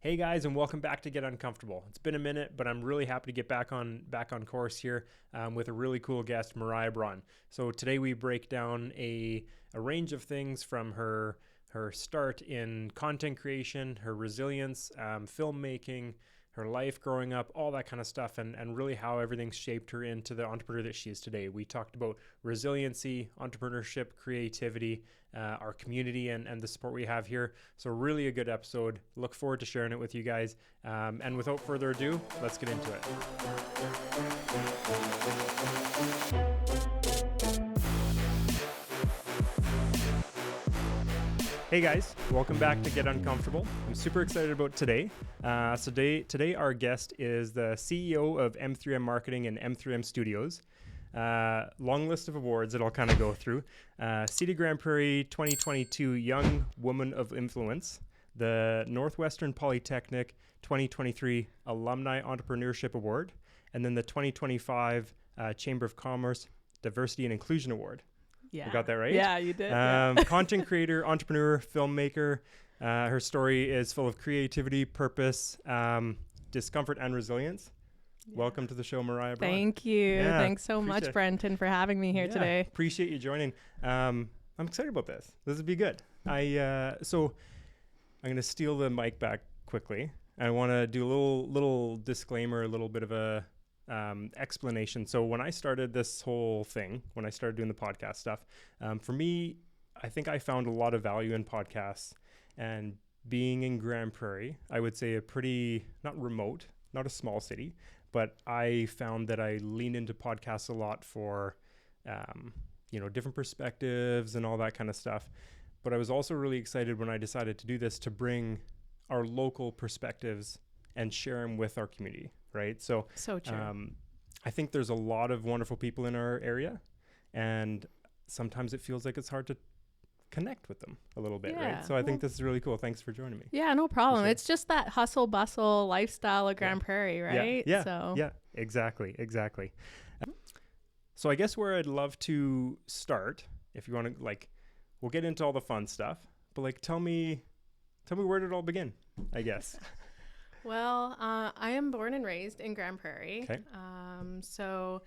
Hey guys, and welcome back to Get Uncomfortable. It's been a minute, but I'm really happy to get back on course here with a really cool guest, Mariah Braun. So today we break down a range of things from her start in content creation, her resilience, filmmaking, her life growing up, all that kind of stuff, and really how everything's shaped her into the entrepreneur that she is today. We talked about resiliency, entrepreneurship, creativity, our community, and the support we have here. So really a good episode. Look forward to sharing it with you guys. And without further ado, let's get into it. Hey guys, welcome back to Get Uncomfortable. I'm super excited about today. Today our guest is the CEO of M3M Marketing and M3M Studios. Long list of awards that I'll kind of go through. City of Grande Prairie 2022 Young Woman of Influence, the Northwestern Polytechnic 2023 Alumni Entrepreneurship Award, and then the 2025 Chamber of Commerce Diversity and Inclusion Award. Yeah. I got that right? Yeah, you did. Content creator, entrepreneur, filmmaker. Her story is full of creativity, purpose, discomfort, and resilience. Yeah. Welcome to the show, Mariah Braun. Thank you. Yeah, thanks so much, Brenton, for having me here today. Appreciate you joining. I'm excited about this. This would be good. So I'm going to steal the mic back quickly. I want to do a little disclaimer, a little bit of a explanation. So when I started this whole thing, when I started doing the podcast stuff, for me, I think I found a lot of value in podcasts, and being in Grande Prairie, I would say a pretty, not remote, not a small city, but I found that I lean into podcasts a lot for, different perspectives and all that kind of stuff. But I was also really excited when I decided to do this to bring our local perspectives and share them with our community. Right. So true. I think there's a lot of wonderful people in our area, and sometimes it feels like it's hard to connect with them a little bit. Right. So I think this is really cool. Thanks for joining me. Yeah, no problem. It's just that hustle bustle lifestyle of Grande Prairie, right? Yeah, exactly. So I guess where I'd love to start, if you want to, we'll get into all the fun stuff, but tell me where did it all begin, I guess. Well, I am born and raised in Grande Prairie. Okay. So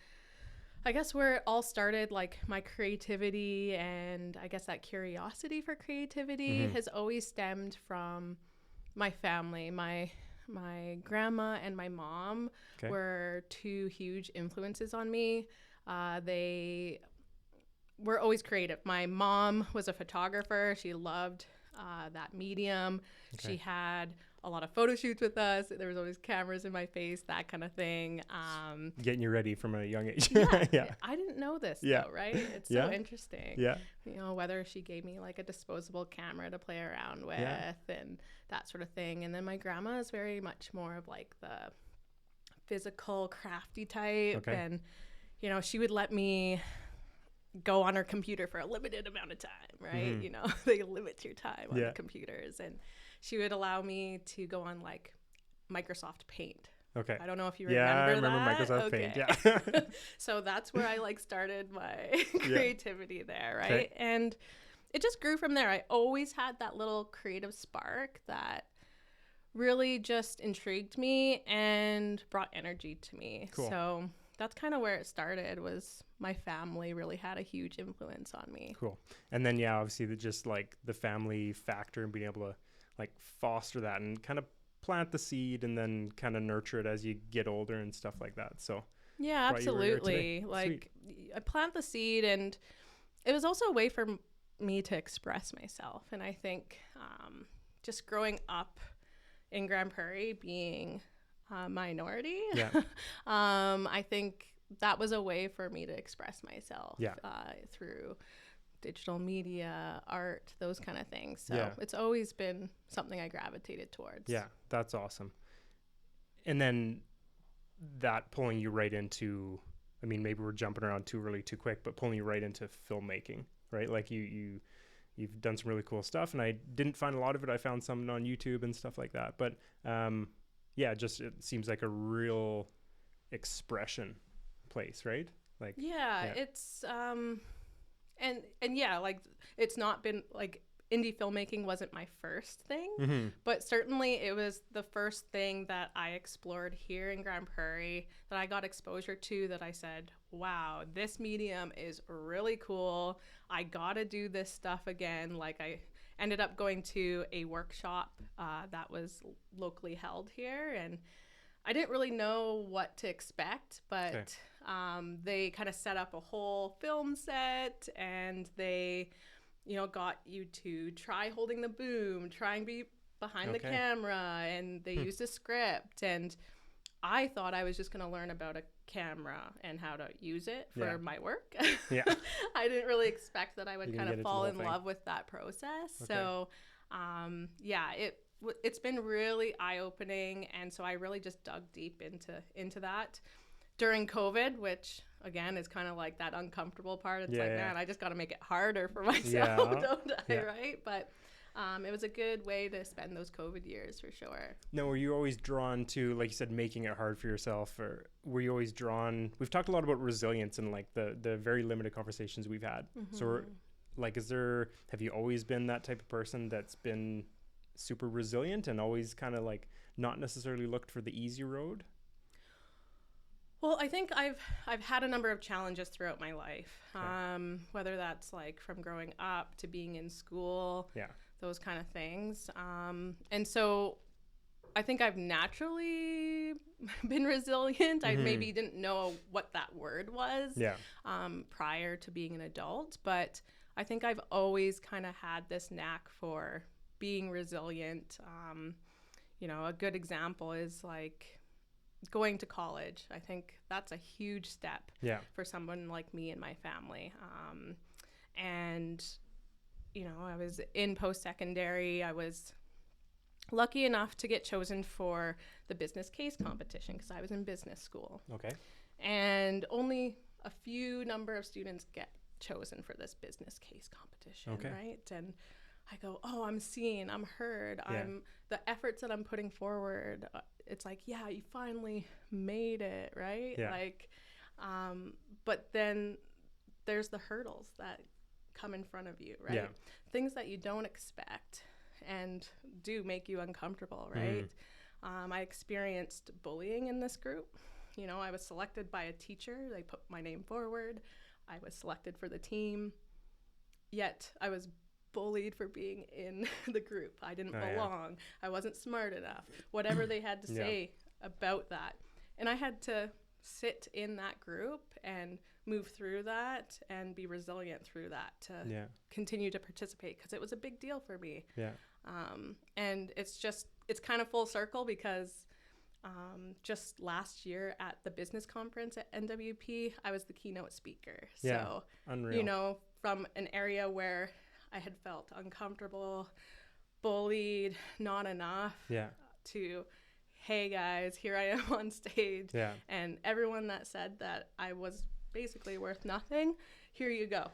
I guess where it all started, my creativity and I guess that curiosity for creativity has always stemmed from my family. My grandma and my mom were two huge influences on me. They were always creative. My mom was a photographer. She loved that medium. She had a lot of photo shoots with us. There was always cameras in my face, that kind of thing. Getting you ready from a young age. Yeah. I didn't know this though, right? It's so interesting. Yeah. Whether she gave me a disposable camera to play around with and that sort of thing. And then my grandma is very much more of the physical, crafty type. And, she would let me go on her computer for a limited amount of time, right? They limit your time on the computers, and she would allow me to go on Microsoft Paint. Okay. I don't know if you remember that. Yeah, I remember Microsoft Paint. Yeah. So that's where I started my creativity there, right? Okay. And it just grew from there. I always had that little creative spark that really just intrigued me and brought energy to me. Cool. So that's kind of where it started. Was my family really had a huge influence on me. Cool. And then obviously the family factor and being able to foster that and kind of plant the seed and then kind of nurture it as you get older and stuff like that. So yeah, absolutely. I plant the seed, and it was also a way for me to express myself. And I think just growing up in Grande Prairie, being a minority, I think that was a way for me to express myself through digital media, art, those kind of things. So it's always been something I gravitated towards. Yeah, that's awesome. And then that pulling you right into, maybe we're jumping around too early, too quick, but pulling you right into filmmaking, right? You've done some really cool stuff, and I didn't find a lot of it. I found some on YouTube and stuff like that. But just it seems like a real expression place, right? It's and it's not been indie filmmaking wasn't my first thing, but certainly it was the first thing that I explored here in Grande Prairie, that I got exposure to, that I said, wow, this medium is really cool. I gotta do this stuff again. Like, I ended up going to a workshop that was locally held here, and I didn't really know what to expect, but they kind of set up a whole film set, and they got you to try holding the boom, try and be behind the camera, and they used a script. And I thought I was just going to learn about a camera and how to use it for my work. I didn't really expect that I would kind of fall in love with that process. So, it's been really eye-opening. And so I really just dug deep into that during COVID, which again is kind of like that uncomfortable part. It's man, I just got to make it harder for myself, don't I? Right? But it was a good way to spend those COVID years for sure. Now, were you always drawn to, like you said, making it hard for yourself, or were you always drawn? We've talked a lot about resilience and like the very limited conversations we've had. So, like, have you always been that type of person that's been super resilient and always kind of like not necessarily looked for the easy road? Well, I think I've had a number of challenges throughout my life, whether that's like from growing up to being in school, those kind of things. And so I think I've naturally been resilient. I maybe didn't know what that word was prior to being an adult, but I think I've always kind of had this knack for being resilient. A good example is like going to college. I think that's a huge step for someone like me and my family. And, I was in post-secondary. I was lucky enough to get chosen for the business case competition because I was in business school. Okay. And only a few number of students get chosen for this business case competition, right? And I go, oh, I'm seen, I'm heard, the efforts that I'm putting forward, it's like, you finally made it, right? But then there's the hurdles that come in front of you, right? Things that you don't expect and do make you uncomfortable, right? I experienced bullying in this group. I was selected by a teacher. They put my name forward. I was selected for the team, yet I was bullied for being in the group. I didn't belong. I wasn't smart enough. Whatever they had to say about that. And I had to sit in that group and move through that and be resilient through that to continue to participate, because it was a big deal for me. And it's kind of full circle because just last year at the business conference at NWP, I was the keynote speaker. So, unreal. From an area where I had felt uncomfortable, bullied, not enough, to, hey guys, here I am on stage. And everyone that said that I was basically worth nothing, here you go.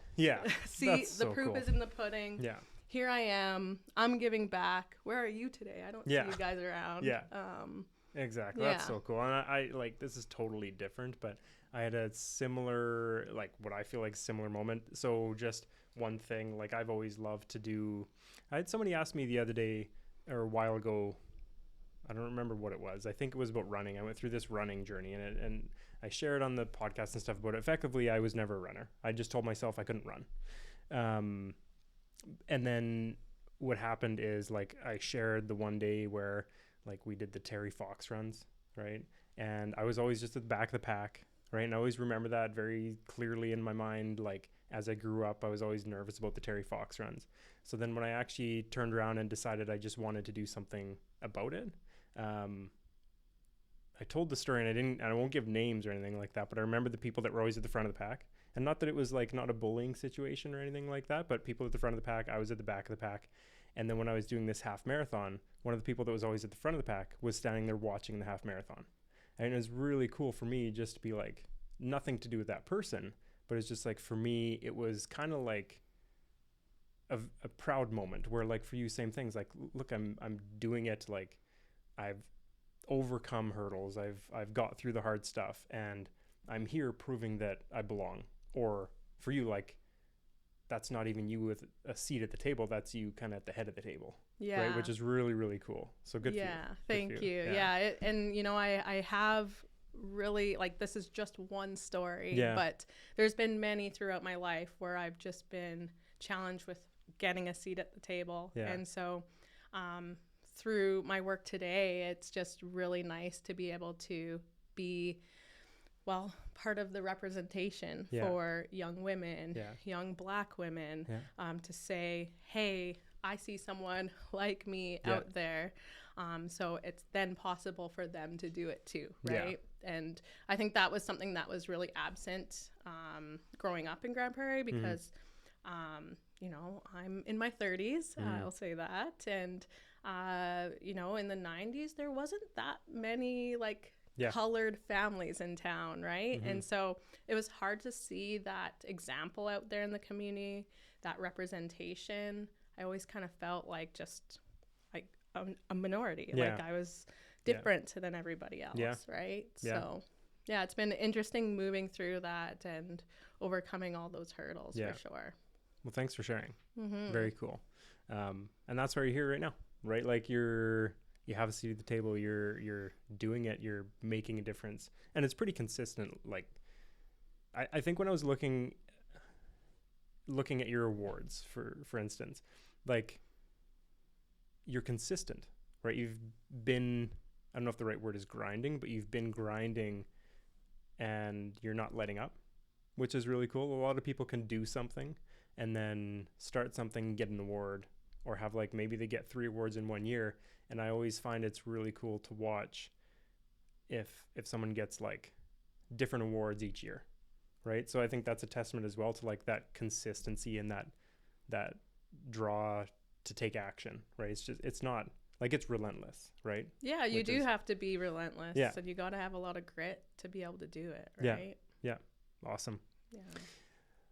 See, the proof is in the pudding. Here I am. I'm giving back. Where are you today? I don't see you guys around. Exactly. That's so cool. And I like, this is totally different, but I had a similar, like what I feel like similar moment. So just one thing, like I've always loved to do, I had somebody ask me the other day or a while ago, I don't remember what it was. I think it was about running. I went through this running journey and I shared on the podcast and stuff about it. Effectively, I was never a runner. I just told myself I couldn't run. And then what happened is like I shared the one day where like we did the Terry Fox runs, right? And I was always just at the back of the pack, right? And I always remember that very clearly in my mind. Like as I grew up, I was always nervous about the Terry Fox runs. So then when I actually turned around and decided I just wanted to do something about it, I told the story and I won't give names or anything like that, but I remember the people that were always at the front of the pack. And not that it was like not a bullying situation or anything like that, but people at the front of the pack, I was at the back of the pack. And then when I was doing this half marathon, one of the people that was always at the front of the pack was standing there watching the half marathon. And it was really cool for me just to be like, nothing to do with that person, but it's just like, for me, it was kind of like a proud moment where like for you, same things, like, look, I'm doing it. Like I've overcome hurdles. I've got through the hard stuff and I'm here proving that I belong. Or for you, like that's not even you with a seat at the table. That's you kind of at the head of the table. Yeah. Right. Which is really, really cool. So good for you. Yeah. Thank you. Yeah. And, you know, I have really, like, this is just one story, but there's been many throughout my life where I've just been challenged with getting a seat at the table. Yeah. And so through my work today, it's just really nice to be able to be, well, part of the representation for young women, young Black women, to say, hey, I see someone like me out there. So it's then possible for them to do it too, right? And I think that was something that was really absent growing up in Grande Prairie because, you know, I'm in my 30s, I'll say that. And, you know, in the 90s, there wasn't that many, like, colored families in town, right? And so it was hard to see that example out there in the community, that representation. I always kind of felt like just like a minority, like I was different than everybody else, right? So it's been interesting moving through that and overcoming all those hurdles for sure. Well, thanks for sharing. Very cool. And that's why you're here right now, right? Like you have a seat at the table, you're doing it, you're making a difference. And it's pretty consistent. Like I think when I was looking at your awards, for instance, like you're consistent, right? You've been, I don't know if the right word is grinding, but you've been grinding and you're not letting up, which is really cool. A lot of people can do something and then start something, get an award, or have like maybe they get 3 awards in 1 year. And I always find it's really cool to watch if someone gets like different awards each year, right? So I think that's a testament as well to like that consistency and that draw to take action, right? It's not like it's relentless, right? Yeah, you do have to be relentless. Yeah. And you got to have a lot of grit to be able to do it, right? Yeah. Awesome. Yeah.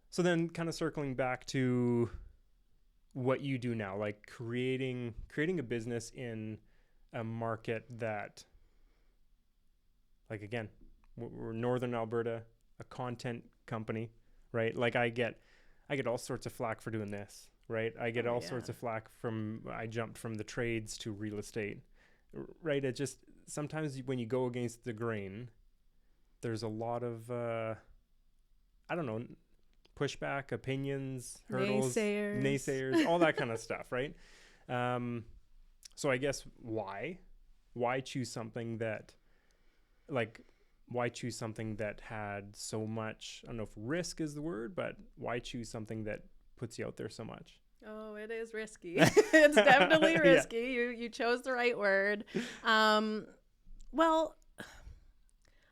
So then kind of circling back to what you do now, like creating a business in a market that, like, again, we're Northern Alberta, a content company, right? Like I get all sorts of flack for doing this, right? I get all sorts of flack I jumped from the trades to real estate, right? It just, sometimes when you go against the grain, there's a lot of, I don't know, pushback, opinions, hurdles, naysayers, all that kind of stuff, right? So I guess why choose something that, like, why choose something that had so much, I don't know if risk is the word, but why choose something that puts you out there so much? Oh, it is risky. It's definitely risky. You chose the right word. Well,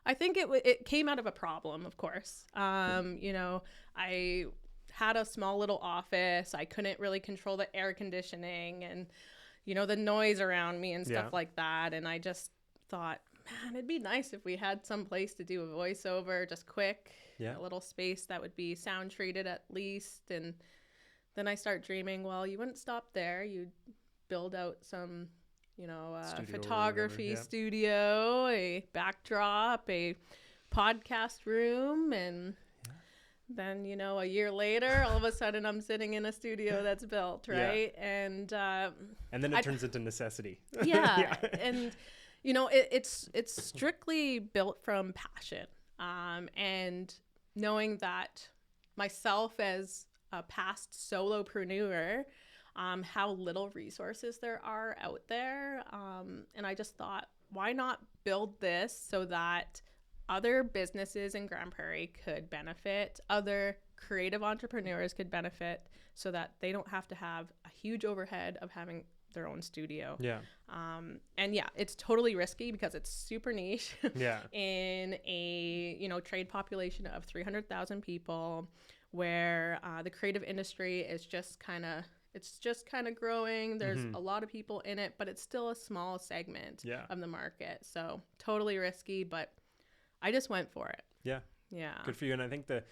I think it came out of a problem, of course. You know, I had a small little office. I couldn't really control the air conditioning and, you know, the noise around me and stuff like that. And I just thought, man, it'd be nice if we had some place to do a voiceover, just quick, a little space that would be sound treated at least. And then I start dreaming, well, you wouldn't stop there. You'd build out some, you know, photography studio, a backdrop, a podcast room, and then, you know, a year later, all of a sudden I'm sitting in a studio that's built, right? And then it turns into necessity. And, you know, it's strictly built from passion, and knowing that myself as a past solopreneur, how little resources there are out there. And I just thought, why not build this so that other businesses in Grande Prairie could benefit, other creative entrepreneurs could benefit, so that they don't have to have a huge overhead of having their own studio. And it's totally risky because it's super niche in a, you know, trade population of 300,000 people, where the creative industry is just kind of growing. There's a lot of people in it, but it's still a small segment of the market. So totally risky, but I just went for it. Yeah. Good for you. And I think the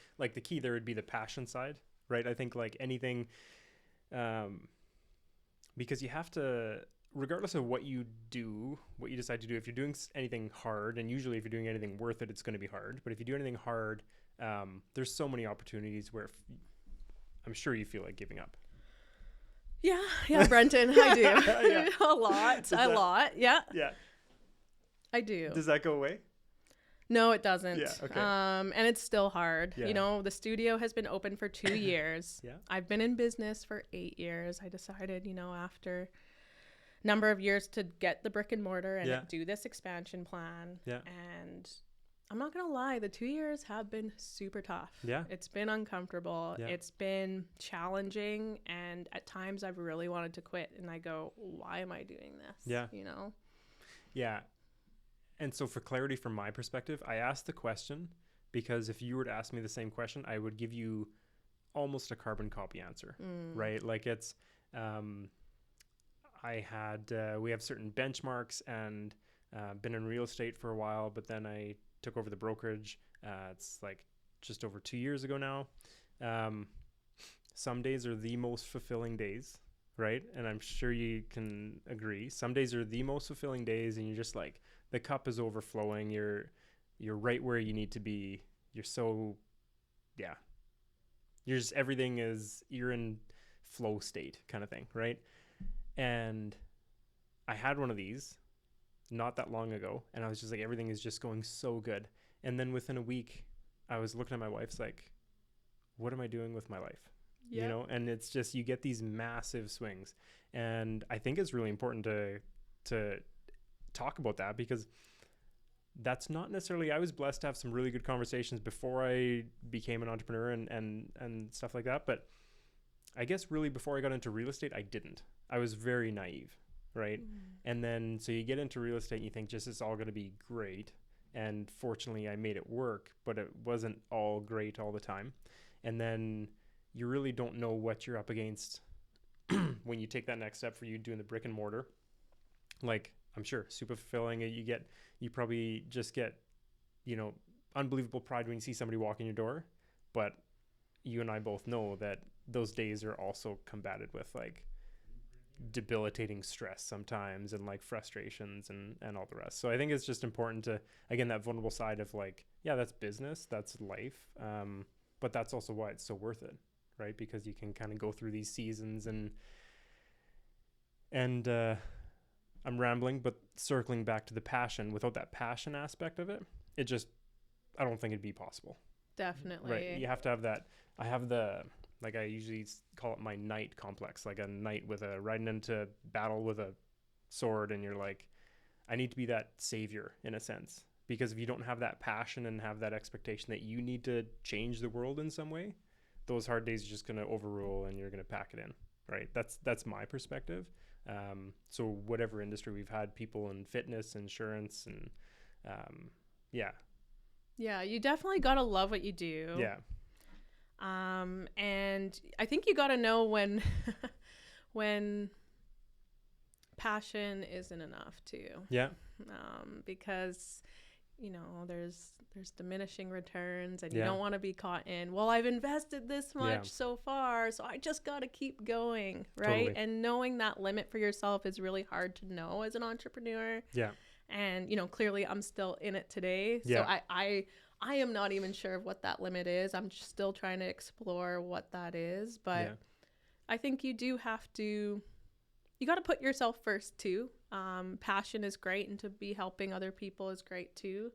key there would be the passion side, right? I think like anything, because you have to, regardless of what you decide to do, if you're doing anything hard, and usually if you're doing anything worth it, it's going to be hard. But if you do anything hard, there's so many opportunities where I'm sure you feel like giving up. Yeah, Brenton, I do. Yeah. A lot. Yeah, Yeah. I do. Does that go away? No, it doesn't. Yeah, okay. And it's still hard. Yeah. You know, the studio has been open for 2 years. Yeah. I've been in business for 8 years. I decided, you know, after a number of years to get the brick and mortar and do this expansion plan. Yeah. And I'm not going to lie, the 2 years have been super tough. Yeah. It's been uncomfortable. Yeah. It's been challenging. And at times I've really wanted to quit. And I go, why am I doing this? Yeah. You know? Yeah. And so for clarity from my perspective, I asked the question because if you were to ask me the same question, I would give you almost a carbon copy answer, right? Like it's, we have certain benchmarks and been in real estate for a while, but then I took over the brokerage. It's like just over 2 years ago now. Some days are the most fulfilling days, right? And I'm sure you can agree. Some days are the most fulfilling days and you're just like, the cup is overflowing. You're right where you need to be. You're so, yeah. You're just, you're in flow state kind of thing, right? And I had one of these not that long ago, and I was just like, everything is just going so good. And then within a week, I was looking at my wife's like, what am I doing with my life? Yeah. You know, and it's just, you get these massive swings. And I think it's really important to talk about that because that's not necessarily, I was blessed to have some really good conversations before I became an entrepreneur and stuff like that. But I guess really before I got into real estate, I didn't. I was very naive, right? And then, so you get into real estate and you think just it's all going to be great. And fortunately I made it work, but it wasn't all great all the time. And then you really don't know what you're up against when you take that next step for you doing the brick and mortar. Like, I'm sure super fulfilling. You probably just get, you know, unbelievable pride when you see somebody walk in your door. But you and I both know that those days are also combated with like debilitating stress sometimes and like frustrations and all the rest. So I think it's just important to, again, that vulnerable side of like, yeah, that's business, that's life. But that's also why it's so worth it, right? Because you can kind of go through these seasons and I'm rambling, but circling back to the passion, without that passion aspect of it, I don't think it'd be possible. Definitely. Right. You have to have that. Like I usually call it my knight complex, like a knight riding into battle with a sword. And you're like, I need to be that savior in a sense, because if you don't have that passion and have that expectation that you need to change the world in some way, those hard days are just going to overrule and you're going to pack it in. Right. That's my perspective. So whatever industry we've had, people in fitness, insurance, and yeah, you definitely gotta love what you do. Yeah. And I think you gotta know when passion isn't enough too. Yeah. Because you know there's diminishing returns, and you don't want to be caught in, well, I've invested this much so far, so I just got to keep going, right? Totally. And knowing that limit for yourself is really hard to know as an entrepreneur. Yeah. And you know, clearly I'm still in it today, so I am not even sure of what that limit is. I'm just still trying to explore what that is, but I think you do have to, you got to put yourself first too. Passion is great, and to be helping other people is great too.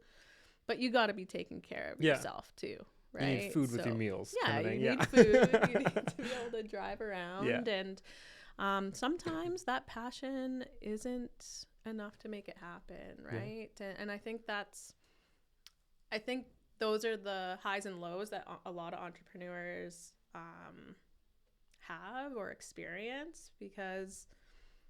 But you got to be taking care of yourself too, right? You need food with your meals. Yeah, kind of thing. you need food. You need to be able to drive around. Yeah. And sometimes that passion isn't enough to make it happen, right? Yeah. And I think those are the highs and lows that a lot of entrepreneurs have or experience, because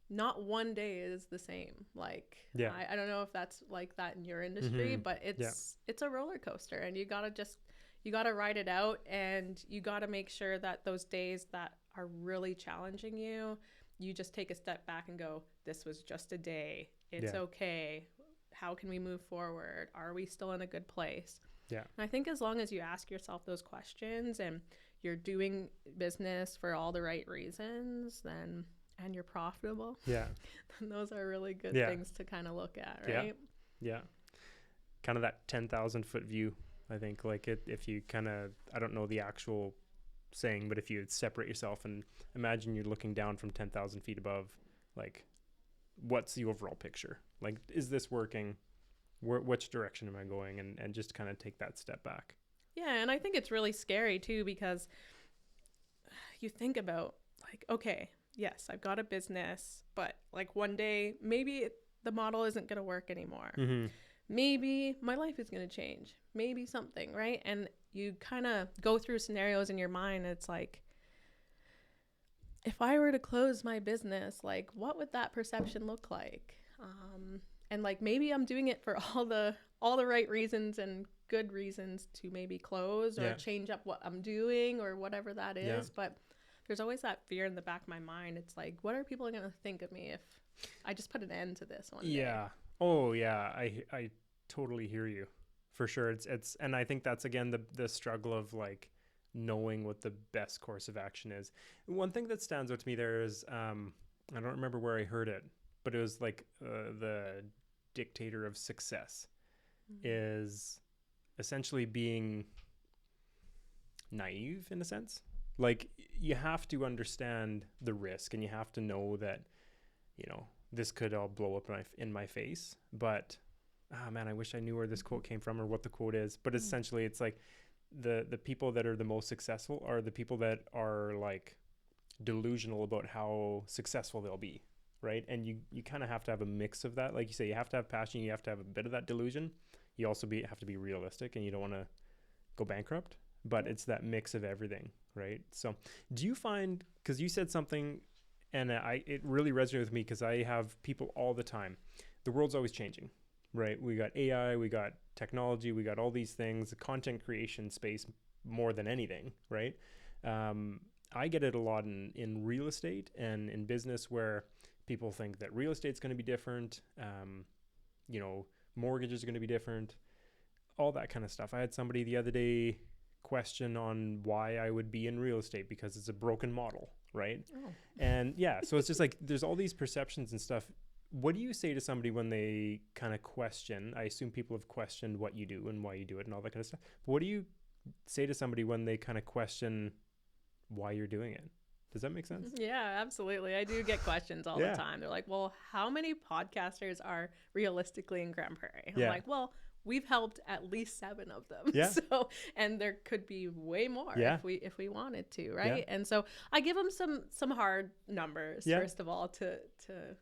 not one day is the same. Like, I don't know if that's like that in your industry, but it's a roller coaster, and you gotta ride it out, and you gotta make sure that those days that are really challenging you just take a step back and go, this was just a day. It's okay. How can we move forward? Are we still in a good place? Yeah. And I think as long as you ask yourself those questions and you're doing business for all the right reasons, and you're profitable, then those are really good things to kind of look at, right? Yeah. Kind of that 10,000 foot view, I think. Like if you kind of, I don't know the actual saying, but if you separate yourself and imagine you're looking down from 10,000 feet above, like, what's the overall picture? Like, is this working? Which direction am I going? And just kind of take that step back. Yeah, and I think it's really scary too, because you think about, like, okay, yes, I've got a business, but like one day maybe the model isn't going to work anymore. Mm-hmm. Maybe my life is going to change. Maybe something, right? And you kind of go through scenarios in your mind. It's like, if I were to close my business, like, what would that perception look like? And like, maybe I'm doing it for all the right reasons and good reasons to maybe close or change up what I'm doing or whatever that is. But there's always that fear in the back of my mind. It's like, what are people going to think of me if I just put an end to this one day? Yeah. Oh yeah. I totally hear you, for sure. It's, and I think that's, again, the struggle of like knowing what the best course of action is. One thing that stands out to me there is, I don't remember where I heard it, but it was like, the dictator of success is essentially being naive, in a sense. Like, you have to understand the risk, and you have to know that, this could all blow up in my face. But, man, I wish I knew where this quote came from or what the quote is. But essentially, it's like the people that are the most successful are the people that are like delusional about how successful they'll be, right? And you kind of have to have a mix of that. Like you say, you have to have passion, you have to have a bit of that delusion. You also have to be realistic, and you don't want to go bankrupt. But it's that mix of everything, right? So do you find, because you said something, and it really resonated with me, because I have people all the time. The world's always changing, right? We got AI, we got technology, we got all these things, the content creation space more than anything, right? I get it a lot in real estate and in business, where people think that real estate's going to be different, mortgages are going to be different, all that kind of stuff. I had somebody the other day question on why I would be in real estate, because it's a broken model, right? Oh. And yeah, so it's just like there's all these perceptions and stuff. What do you say to somebody when they kind of question? I assume people have questioned what you do and why you do it and all that kind of stuff. But what do you say to somebody when they kind of question why you're doing it? Does that make sense? Yeah, absolutely. I do get questions all the time. They're like, well, how many podcasters are realistically in Grande Prairie? I'm like, well, we've helped at least 7 of them. Yeah. So, and there could be way more if we wanted to, right? Yeah. And so I give them some hard numbers, first of all, to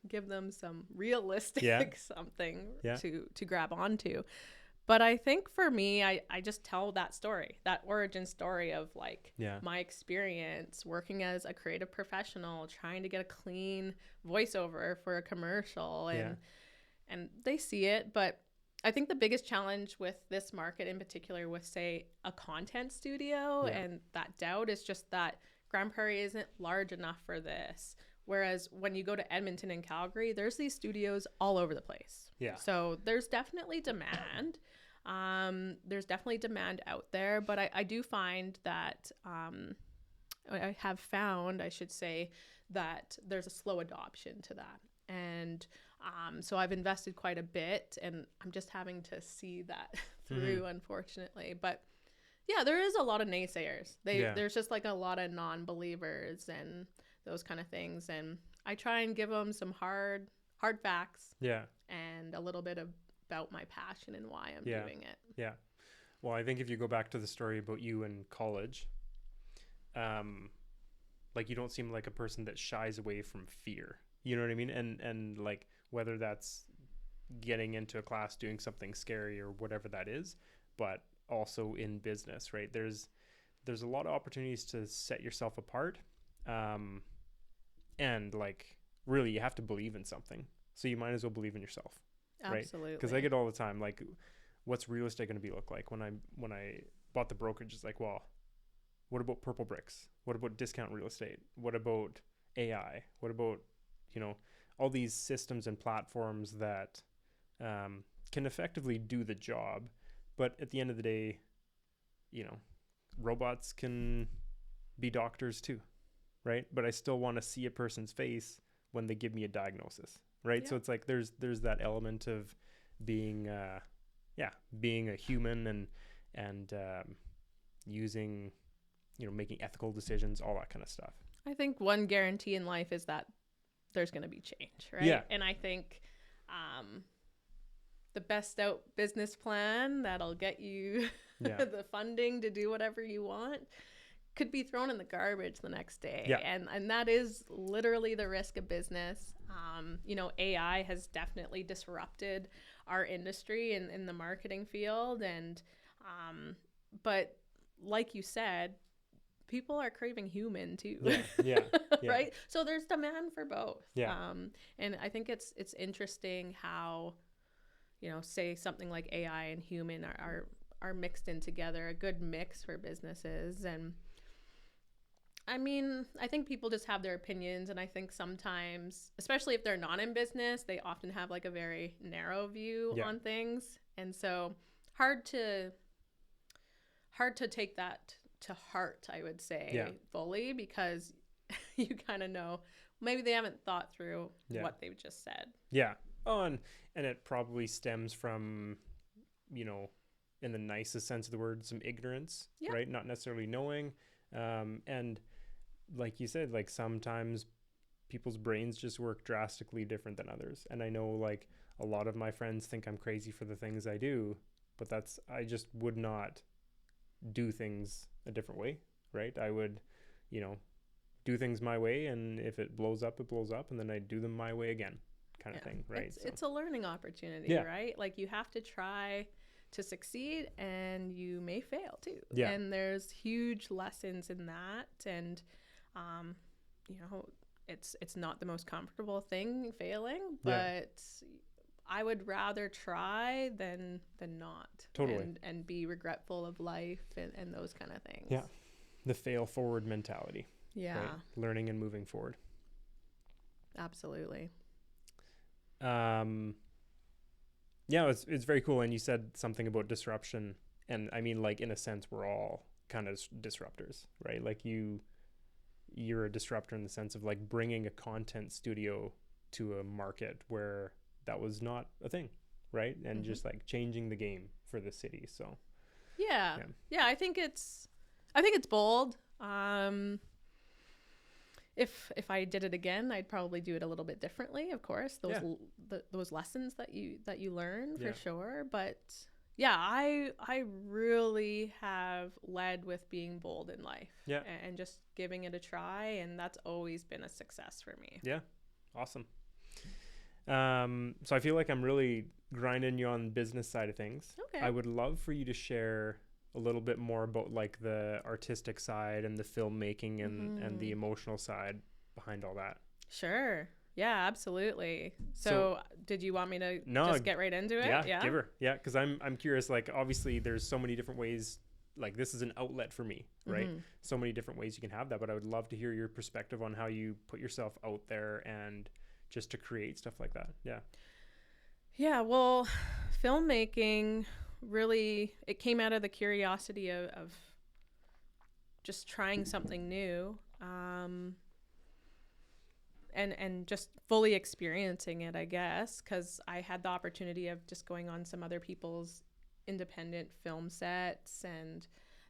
give them some realistic something to grab onto. But I think for me, I just tell that story, that origin story of like my experience working as a creative professional, trying to get a clean voiceover for a commercial, and they see it. But I think the biggest challenge with this market in particular with, say, a content studio and that doubt is just that Grande Prairie isn't large enough for this. Whereas when you go to Edmonton and Calgary, there's these studios all over the place. Yeah. So there's definitely demand. There's definitely demand out there, but I do find that I have found, I should say, that there's a slow adoption to that. And so I've invested quite a bit, and I'm just having to see that through, unfortunately. But yeah, there is a lot of naysayers. There's just like a lot of non-believers and those kind of things. And I try and give them some hard facts. Yeah. And a little bit about my passion and why I'm doing it. Yeah. Well, I think if you go back to the story about you in college, like, you don't seem like a person that shies away from fear. You know what I mean? And like, whether that's getting into a class, doing something scary or whatever that is, but also in business, right? There's a lot of opportunities to set yourself apart. And like, really, you have to believe in something. So you might as well believe in yourself. Right? Absolutely. Because I get all the time, like, what's real estate going to be look like? When I bought the brokerage, it's like, well, what about purple bricks? What about discount real estate? What about AI? What about, all these systems and platforms that can effectively do the job, but at the end of the day, robots can be doctors too, right? But I still want to see a person's face when they give me a diagnosis, right? Yeah. So it's like there's that element of being being a human and using making ethical decisions, all that kind of stuff. I think one guarantee in life is that there's going to be change, right? Yeah. And I think the best out business plan that'll get you the funding to do whatever you want could be thrown in the garbage the next day. Yeah. And that is literally the risk of business. AI has definitely disrupted our industry in the marketing field. And, but like you said, people are craving human too. Yeah. Right. So there's demand for both. Yeah. And I think it's interesting how, say something like AI and human are mixed in together, a good mix for businesses. And I mean, I think people just have their opinions. And I think sometimes, especially if they're not in business, they often have like a very narrow view on things. And so hard to take that to heart, I would say, fully, because you kind of know maybe they haven't thought through what they've just said. Yeah. Oh, and it probably stems from, in the nicest sense of the word, some ignorance, right? Not necessarily knowing. And like you said, like sometimes people's brains just work drastically different than others. And I know like a lot of my friends think I'm crazy for the things I do, but I just would not do things a different way, right? I would, do things my way, and if it blows up, it blows up, and then I do them my way again, kind of thing, right? It's a learning opportunity, right? Like you have to try to succeed, and you may fail too. Yeah. And there's huge lessons in that, and it's not the most comfortable thing failing, but I would rather try than not. Totally. And be regretful of life and those kind of things. Yeah. The fail forward mentality. Yeah. Right? Learning and moving forward. Absolutely. It's very cool. And you said something about disruption. And I mean, like, in a sense, we're all kind of disruptors, right? Like you're a disruptor in the sense of like bringing a content studio to a market where that was not a thing, right? And just like changing the game for the city. So yeah, I think it's bold. If I did it again, I'd probably do it a little bit differently, of course. Those lessons that you learn for sure. But yeah, I really have led with being bold in life and just giving it a try. And that's always been a success for me. Yeah. Awesome. So I feel like I'm really grinding you on the business side of things. Okay. I would love for you to share a little bit more about like the artistic side and the filmmaking and the emotional side behind all that. Sure. Yeah, absolutely. So did you want me to just get right into it? Yeah. Give her. Yeah. Cause I'm curious, like obviously there's so many different ways, like this is an outlet for me, right? So many different ways you can have that, but I would love to hear your perspective on how you put yourself out there and just to create stuff like that. Yeah. Well, filmmaking really, it came out of the curiosity of just trying something new, and just fully experiencing it, I guess, because I had the opportunity of just going on some other people's independent film sets and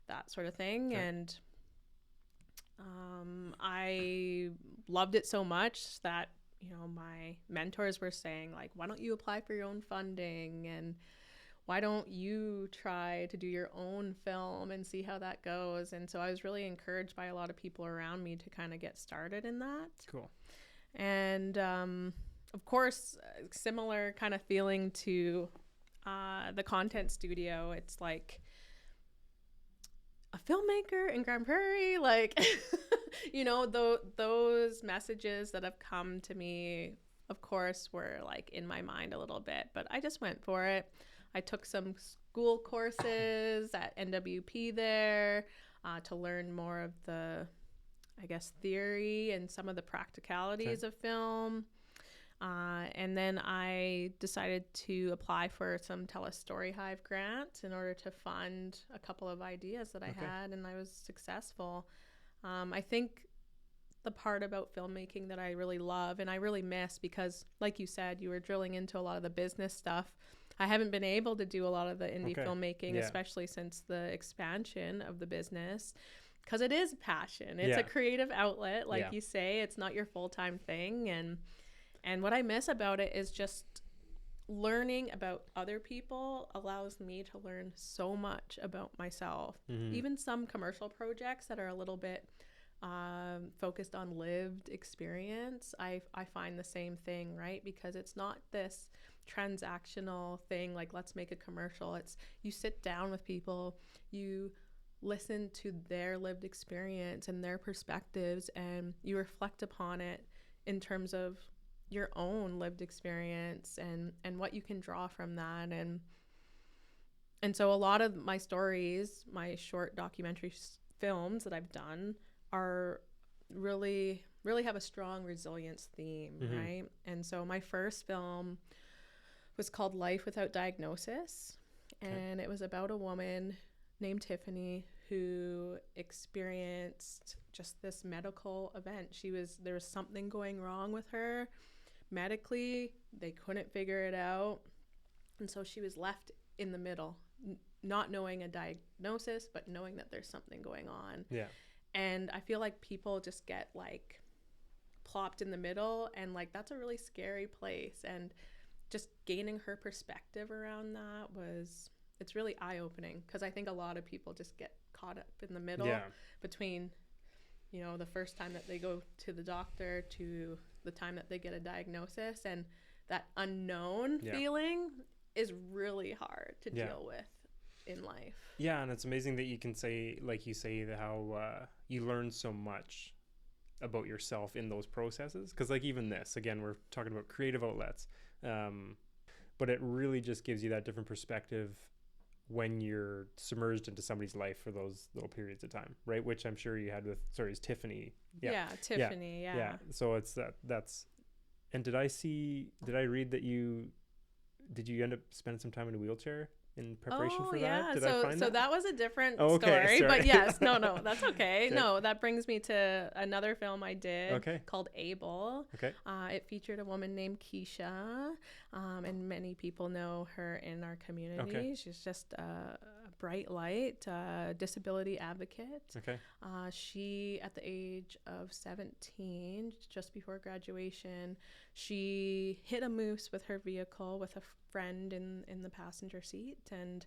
that sort of thing. Okay. And I loved it so much that my mentors were saying like, why don't you apply for your own funding, and why don't you try to do your own film and see how that goes? And so I was really encouraged by a lot of people around me to kind of get started in that. Cool. And of course, similar kind of feeling to the content studio. It's like a filmmaker in Grande Prairie, like, those messages that have come to me, of course, were like in my mind a little bit, but I just went for it. I took some school courses at NWP there to learn more of the, I guess, theory and some of the practicalities of film. And then I decided to apply for some Tell a Story Hive grant in order to fund a couple of ideas that I had, and I was successful. I think the part about filmmaking that I really love and I really miss, because like you said, you were drilling into a lot of the business stuff. I haven't been able to do a lot of the indie filmmaking, especially since the expansion of the business. because it is passion. It's Yeah. a creative outlet, like Yeah. you say. It's not your full-time thing. And what I miss about it is just learning about other people allows me to learn so much about myself. Even some commercial projects that are a little bit focused on lived experience, I find the same thing, right? Because it's not this transactional thing like, let's make a commercial. It's you sit down with people, you listen to their lived experience and their perspectives, and you reflect upon it in terms of your own lived experience and what you can draw from that. And so a lot of my stories, my short documentary films that I've done, are really have a strong resilience theme, right? And so my first film was called Life Without Diagnosis, and it was about a woman named Tiffany who experienced just this medical event. There was something going wrong with her medically. They couldn't figure it out, and so she was left in the middle, not knowing a diagnosis, but knowing that there's something going on. Yeah. And I feel like people just get like plopped in the middle, and like that's a really scary place. And just gaining her perspective around that it's really eye-opening, because I think a lot of people just get caught up in the middle between, you know, the first time that they go to the doctor to the time that they get a diagnosis, and that unknown feeling is really hard to deal with in life. Yeah, and it's amazing that you can say, like you say, that how you learn so much about yourself in those processes. Because like even this, again, we're talking about creative outlets, but it really just gives you that different perspective when you're submerged into somebody's life for those little periods of time, right? Which I'm sure you had with, is Tiffany. Yeah, Tiffany, yeah. So it's that's, and did I read that did you end up spending some time in a wheelchair in preparation for that? Did I find so that was a different story, sorry. but yes, no, that's okay. No, that brings me to another film I did called Able. It featured a woman named Keisha, and many people know her in our community. She's just a bright light, disability advocate. She, at the age of 17, just before graduation, she hit a moose with her vehicle with a friend in the passenger seat, and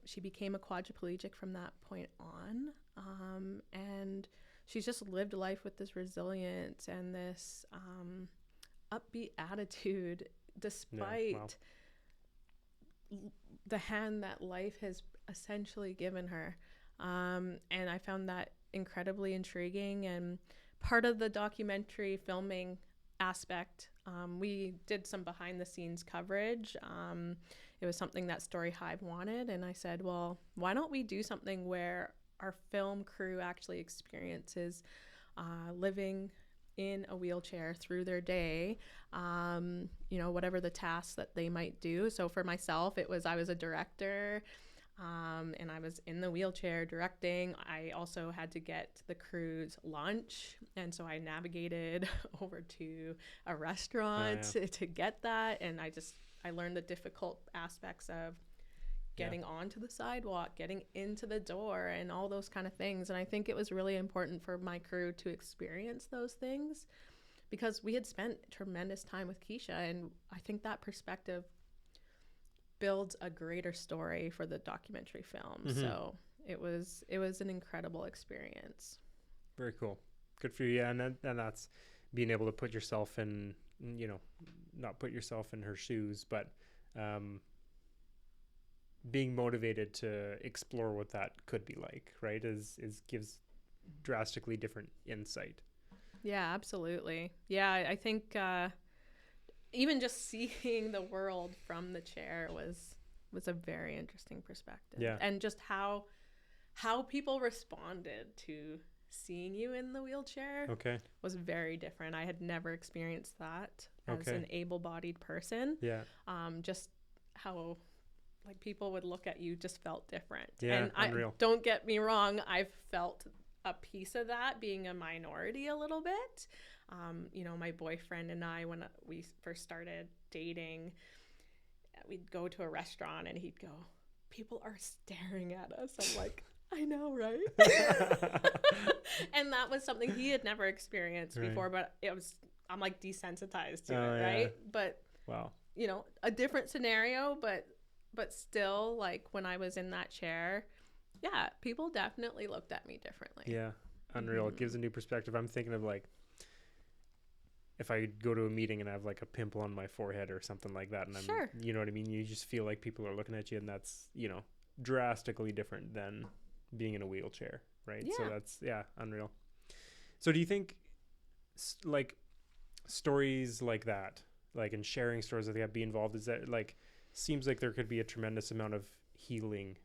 she became a quadriplegic from that point on. And she's just lived life with this resilience and this upbeat attitude despite the hand that life has essentially given her. And I found that incredibly intriguing. And part of the documentary filming aspect, we did some behind the scenes coverage. It was something that Story Hive wanted, and I said, well, why don't we do something where our film crew actually experiences living in a wheelchair through their day, whatever the tasks that they might do. So for myself, I was a director, and I was in the wheelchair directing. I also had to get the crew's lunch, and so I navigated over to a restaurant to get that, and I learned the difficult aspects of getting onto the sidewalk, getting into the door, and all those kind of things. And I think it was really important for my crew to experience those things, because we had spent tremendous time with Keisha, and I think that perspective builds a greater story for the documentary film. So it was an incredible experience. Very cool. Good for you. Yeah, and that's being able to put yourself in, not put yourself in her shoes, but being motivated to explore what that could be like, right? Is gives drastically different insight. Yeah, absolutely. Yeah, I think even just seeing the world from the chair was a very interesting perspective. Yeah. And just how people responded to seeing you in the wheelchair was very different. I had never experienced that as an able-bodied person. Yeah. Just how like people would look at you just felt different. Yeah, and unreal. Don't get me wrong, I've felt a piece of that being a minority a little bit. My boyfriend and I, when we first started dating, we'd go to a restaurant and he'd go, people are staring at us. I'm like, I know, right? And that was something he had never experienced Right. before, but I'm like desensitized to Oh, it, yeah. right? But Wow. a different scenario, but still, like when I was in that chair, yeah, people definitely looked at me differently. Yeah. Unreal. It gives a new perspective. I'm thinking of like, if I go to a meeting and I have like a pimple on my forehead or something like that, and Sure. you know what I mean? You just feel like people are looking at you, and that's, drastically different than being in a wheelchair, right? Yeah. So that's, unreal. So do you think like stories like that, like, and sharing stories like that, be involved, is that like, seems like there could be a tremendous amount of healing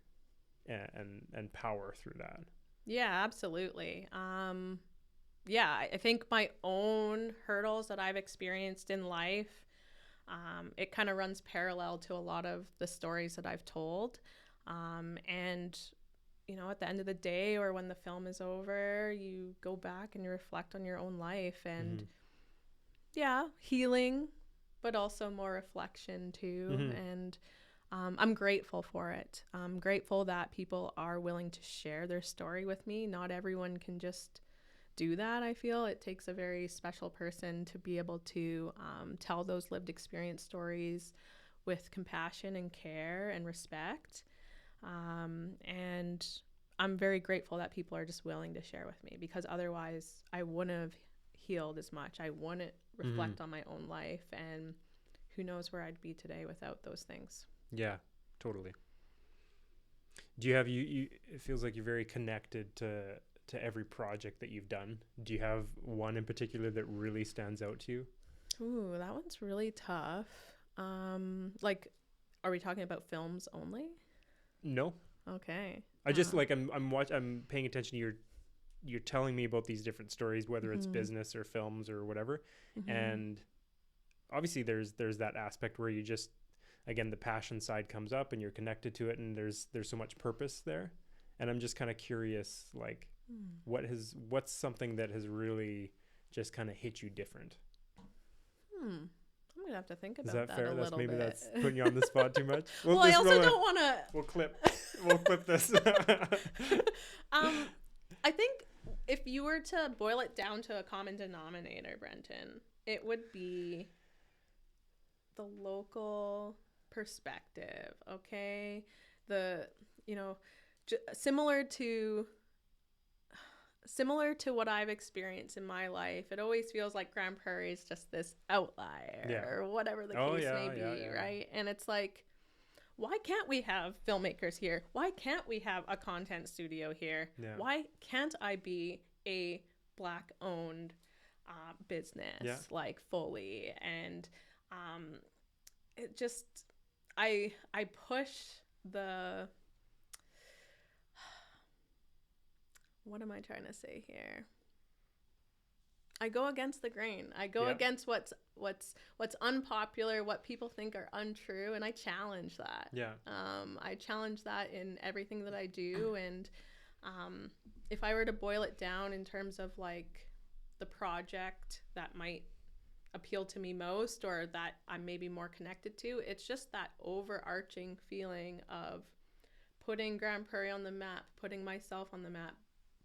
and power through that. Yeah, absolutely. Yeah, I think my own hurdles that I've experienced in life, it kind of runs parallel to a lot of the stories that I've told. And, at the end of the day, or when the film is over, you go back and you reflect on your own life, and yeah, healing, but also more reflection too. And I'm grateful for it. I'm grateful that people are willing to share their story with me. Not everyone can just do that. I feel it takes a very special person to be able to tell those lived experience stories with compassion and care and respect. And I'm very grateful that people are just willing to share with me, because otherwise I wouldn't have healed as much. I wouldn't reflect on my own life, and who knows where I'd be today without those things. Yeah, totally. Do you have, it feels like you're very connected to every project that you've done. Do you have one in particular that really stands out to you? Ooh, that one's really tough. Like, are we talking about films only? No. Okay. I just like, I'm paying attention to you're telling me about these different stories, whether it's business or films or whatever. And obviously there's that aspect where you just, again, the passion side comes up and you're connected to it, and there's so much purpose there. And I'm just kind of curious, like, what's something that has really just kind of hit you different? I'm gonna have to think about Is that fair? a little bit. That's putting you on the spot too much. Well, I also don't want to. We'll clip this. I think if you were to boil it down to a common denominator, Brenton, it would be the local perspective. Okay, similar to what I've experienced in my life, it always feels like Grande Prairie is just this outlier, or whatever the case may be, right? And it's like, why can't we have filmmakers here? Why can't we have a content studio here? Yeah. Why can't I be a Black-owned business, like fully? And it just, I push the... What am I trying to say here? I go against the grain. I go against what's unpopular, what people think are untrue, and I challenge that. Yeah. I challenge that in everything that I do. And if I were to boil it down in terms of like the project that might appeal to me most, or that I'm maybe more connected to, it's just that overarching feeling of putting Grande Prairie on the map, putting myself on the map,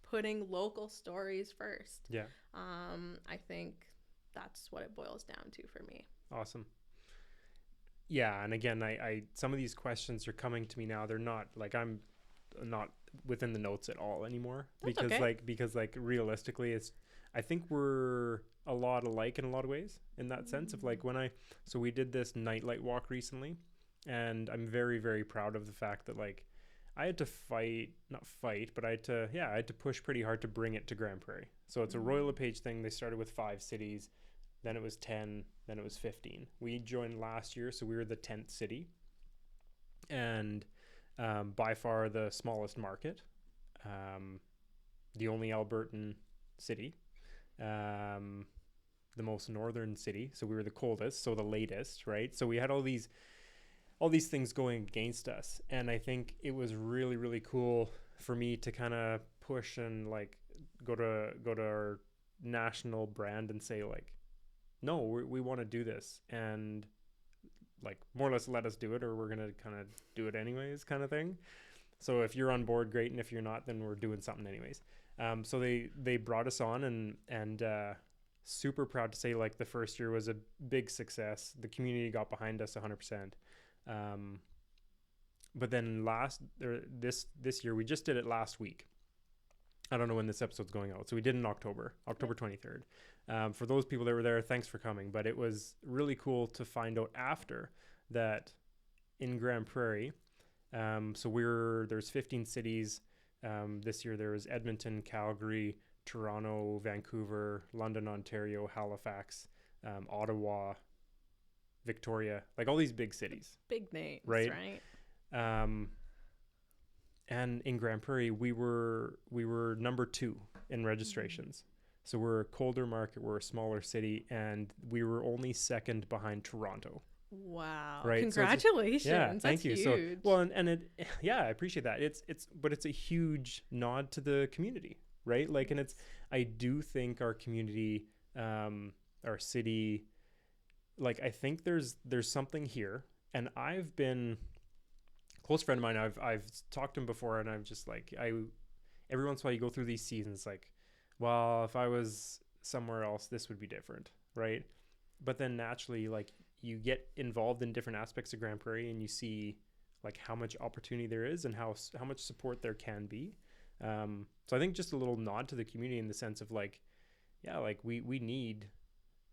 putting local stories first. Yeah. I think that's what it boils down to for me. Awesome. Yeah, and again, I some of these questions are coming to me now. They're not like, I'm not within the notes at all anymore. That's because realistically, I think we're a lot alike in a lot of ways, in that sense of like, so we did this nightlight walk recently, and I'm very, very proud of the fact that like I had to I had to push pretty hard to bring it to Grande Prairie. So it's a Royal LePage thing. They started with 5 cities, then it was 10, then it was 15. We joined last year, so we were the 10th city, and by far the smallest market, the only Albertan city, the most northern city. So we were the coldest, so the latest, right? So we had all these things going against us, and I think it was really, really cool for me to kind of push and like go to our national brand and say like, no, we want to do this, and like more or less let us do it, or we're gonna kind of do it anyways, kind of thing. So if you're on board, great. And if you're not, then we're doing something anyways. So they brought us on, and super proud to say, like, the first year was a big success. The community got behind us 100%. But then this year, we just did it last week. I don't know when this episode's going out. So we did in October 23rd. For those people that were there, thanks for coming. But it was really cool to find out after that in Grande Prairie. So there's 15 cities. This year there was Edmonton, Calgary, Toronto, Vancouver, London, Ontario, Halifax, Ottawa, Victoria, like all these big cities. Big names, right? And in Grande Prairie, we were number 2 in registrations. So we're a colder market, we're a smaller city, and we were only second behind Toronto. Wow! Right? Congratulations! So yeah, thank you. Huge. So well, and it, yeah, I appreciate that. But it's a huge nod to the community, right? Like, and I do think our community, our city, like, I think there's something here, and I've been close friend of mine. I've talked to him before, and I'm just like, every once in a while you go through these seasons, like, well, if I was somewhere else, this would be different, right? But then naturally, like, you get involved in different aspects of Grande Prairie, and you see, like, how much opportunity there is and how much support there can be. So I think just a little nod to the community in the sense of, like, yeah, like, we need,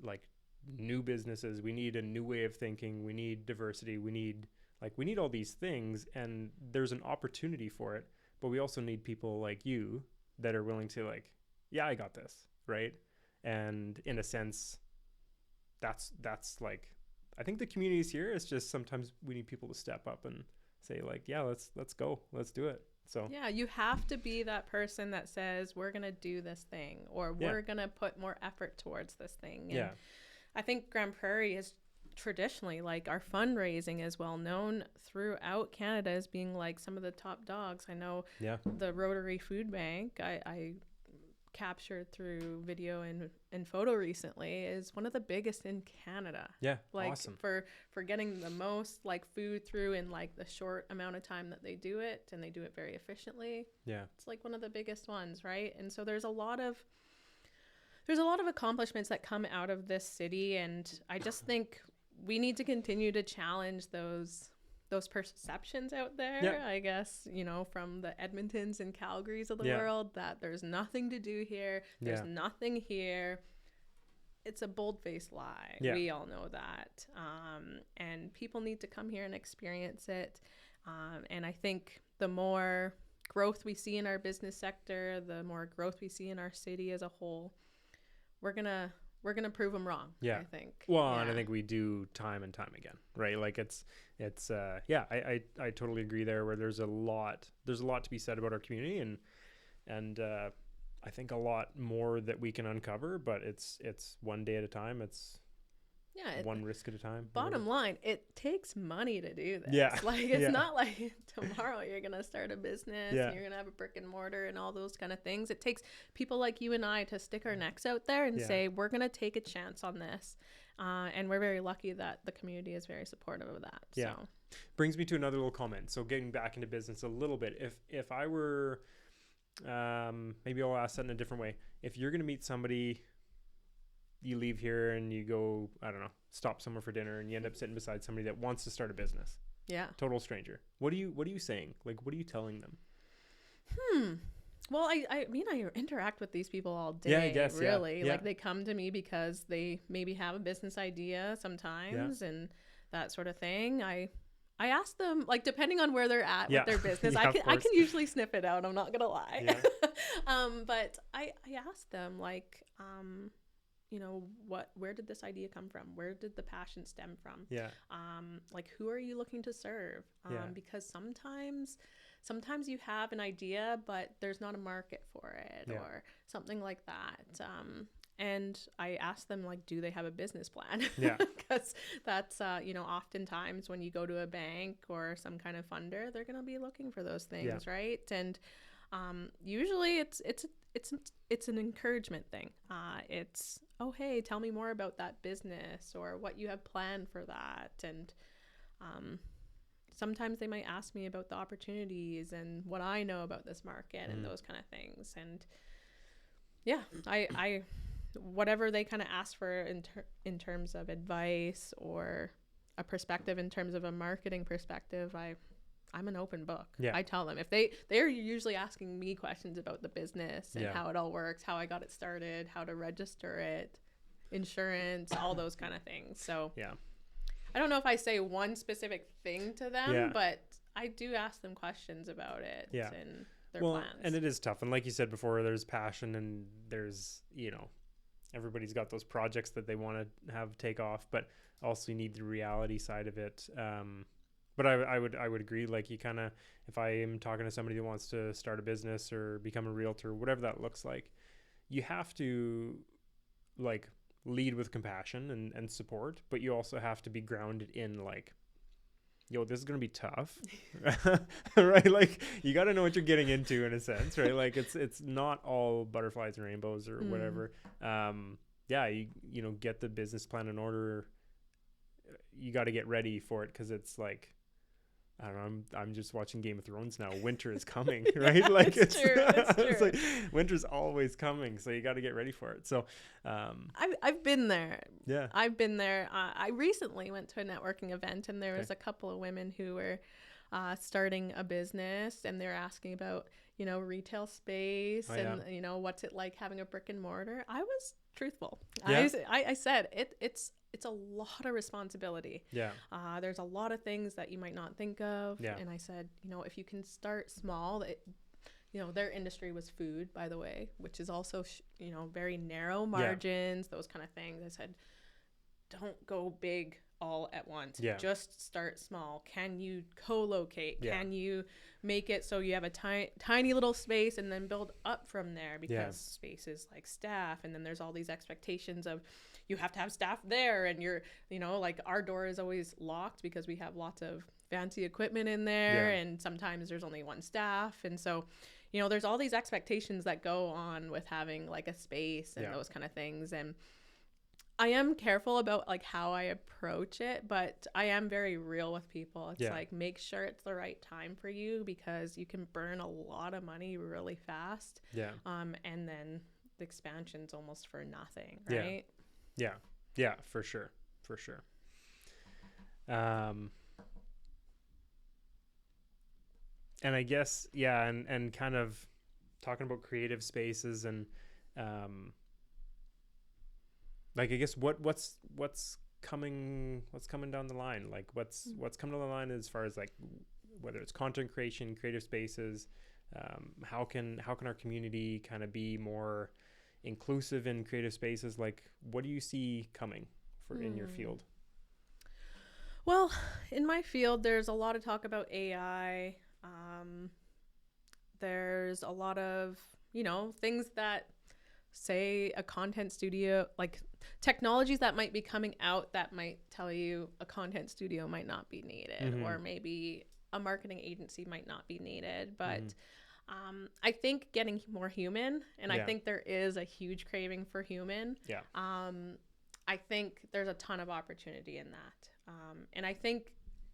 like, new businesses, we need a new way of thinking, we need diversity, we need all these things, and there's an opportunity for it, but we also need people like you that are willing to, like, yeah, I got this, right? And in a sense, that's like, I think the community is here. It's just sometimes we need people to step up and say, like, yeah, let's go, let's do it. So yeah, you have to be that person that says, we're gonna do this thing, or we're gonna put more effort towards this thing. And I think Grande Prairie is traditionally, like, our fundraising is well known throughout Canada as being, like, some of the top dogs. I know the Rotary Food Bank I captured through video and photo recently is one of the biggest in Canada. Yeah, like, awesome. For getting the most, like, food through in, like, the short amount of time that they do it, and they do it very efficiently. Yeah, it's like one of the biggest ones, right? And so there's a lot of accomplishments that come out of this city, and I just think we need to continue to challenge those perceptions out there, I guess, you know, from the Edmontons and Calgarys of the world, that there's nothing to do here, there's nothing here. It's a bold-faced lie. We all know that. And people need to come here and experience it. And I think the more growth we see in our business sector, the more growth we see in our city as a whole, we're gonna prove them wrong. I think. Well, and I think we do time and time again, right? Like, I totally agree there, where there's a lot to be said about our community, and I think a lot more that we can uncover, but it's one day at a time. It's one risk at a time. Bottom line, it takes money to do this. Like, it's not like tomorrow you're going to start a business and you're going to have a brick and mortar and all those kind of things. It takes people like you and I to stick our necks out there and say, we're going to take a chance on this. And we're very lucky that the community is very supportive of that. Yeah. So. Brings me to another little comment. So getting back into business a little bit, if I were, maybe I'll ask that in a different way. If you're going to meet somebody, you leave here and you go, I don't know, stop somewhere for dinner, and you end up sitting beside somebody that wants to start a business. Yeah. Total stranger. What are you saying? Like, what are you telling them? Well, I mean, I interact with these people all day. I guess, really. Like, they come to me because they maybe have a business idea sometimes and that sort of thing. I ask them, like, depending on where they're at with their business, I can usually sniff it out. I'm not gonna lie. But I ask them, like, you know, where did this idea come from? Where did the passion stem from? Like, who are you looking to serve? Because sometimes you have an idea, but there's not a market for it or something like that. And I ask them, like, do they have a business plan? Because that's, you know, oftentimes when you go to a bank or some kind of funder, they're going to be looking for those things, right? And usually it's an encouragement thing. It's, oh, hey, tell me more about that business or what you have planned for that. And sometimes they might ask me about the opportunities and what I know about this market and those kind of things. And yeah, I whatever they kind of ask for in terms of advice or a perspective in terms of a marketing perspective, I'm an open book. Yeah. I tell them if they're usually asking me questions about the business and how it all works, how I got it started, how to register it, insurance, all those kind of things. So yeah, I don't know if I say one specific thing to them, but I do ask them questions about it and their plans. And it is tough. And like you said before, there's passion and there's, everybody's got those projects that they want to have take off, but also you need the reality side of it. But I would agree. Like you kind of, if I am talking to somebody that wants to start a business or become a realtor, whatever that looks like, you have to like lead with compassion and support, but you also have to be grounded in like, this is going to be tough, right? Like you got to know what you're getting into in a sense, right? Like it's not all butterflies and rainbows or whatever. You get the business plan in order. You got to get ready for it. 'Cause it's like, I don't know. I'm just watching Game of Thrones now. Winter is coming, right? Like it's true. It's like winter's always coming, so you got to get ready for it. So, I've been there. Yeah, I've been there. I recently went to a networking event, and there was a couple of women who were starting a business, and they're asking about retail space and what's it like having a brick and mortar. I was truthful. Yeah. I said it's a lot of responsibility. Yeah. There's a lot of things that you might not think of. Yeah. And I said, if you can start small, their industry was food, by the way, which is also, very narrow margins, those kind of things. I said, don't go big all at once. Yeah. Just start small. Can you co-locate? Yeah. Can you make it so you have a tiny little space and then build up from there? Because space is like staff, and then there's all these expectations of you have to have staff there, and you're, like our door is always locked because we have lots of fancy equipment in there, and sometimes there's only one staff. And so, there's all these expectations that go on with having like a space and those kind of things. And I am careful about like how I approach it, but I am very real with people. It's like, make sure it's the right time for you, because you can burn a lot of money really fast. Yeah. And then the expansion's almost for nothing, right? Yeah, for sure. And I guess, and kind of talking about creative spaces and, like, I guess what's coming down the line? Like what's coming down the line as far as like, whether it's content creation, creative spaces, how can our community kind of be more inclusive in creative spaces? Like, what do you see coming in your field? Well, in my field, there's a lot of talk about AI. There's a lot of, things that say a content studio, like technologies that might be coming out that might tell you a content studio might not be needed, or maybe a marketing agency might not be needed. But I think getting more human, and I think there is a huge craving for human. Yeah. I think there's a ton of opportunity in that. And I think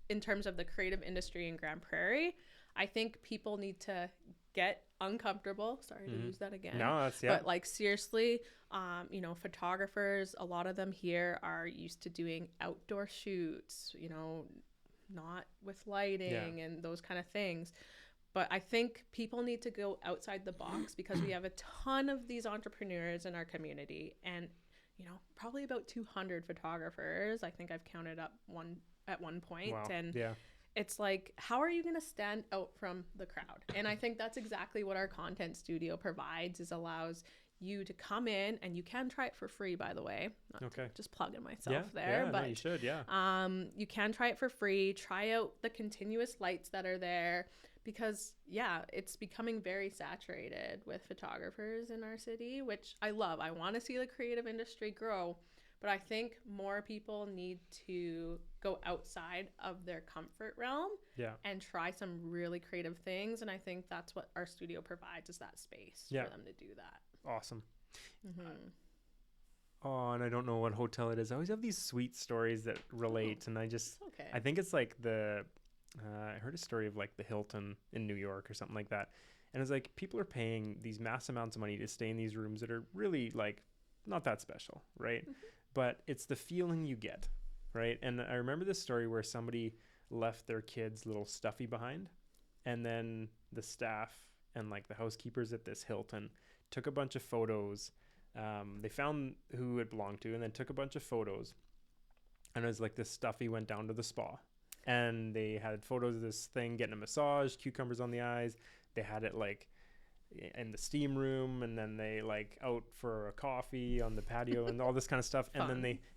in terms of the creative industry in Grande Prairie, I think people need to get uncomfortable. Sorry to use that again. No, that's, But like seriously, photographers, a lot of them here are used to doing outdoor shoots, not with lighting and those kind of things. But I think people need to go outside the box, because we have a ton of these entrepreneurs in our community, and probably about 200 photographers. I think I've counted up at one point. Wow. And it's like, how are you going to stand out from the crowd? And I think that's exactly what our content studio provides, is allows you to come in, and you can try it for free, by the way. Not just plugging myself there, but you should, you can try it for free. Try out the continuous lights that are there, because it's becoming very saturated with photographers in our city, which I love. I want to see the creative industry grow, but I think more people need to go outside of their comfort realm and try some really creative things. And I think that's what our studio provides, is that space for them to do that. Awesome. And I don't know what hotel it is. I always have these sweet stories that relate, and I think it's like the heard a story of like the Hilton in New York or something like that. And it's like people are paying these mass amounts of money to stay in these rooms that are really like not that special, right? But it's the feeling you get, right? And I remember this story where somebody left their kids' little stuffy behind, and then the staff and like the housekeepers at this Hilton took a bunch of photos. They found who it belonged to and then took a bunch of photos. And it was like this stuffy went down to the spa, and they had photos of this thing getting a massage, cucumbers on the eyes. They had it like in the steam room, and then they like out for a coffee on the patio and all this kind of stuff. And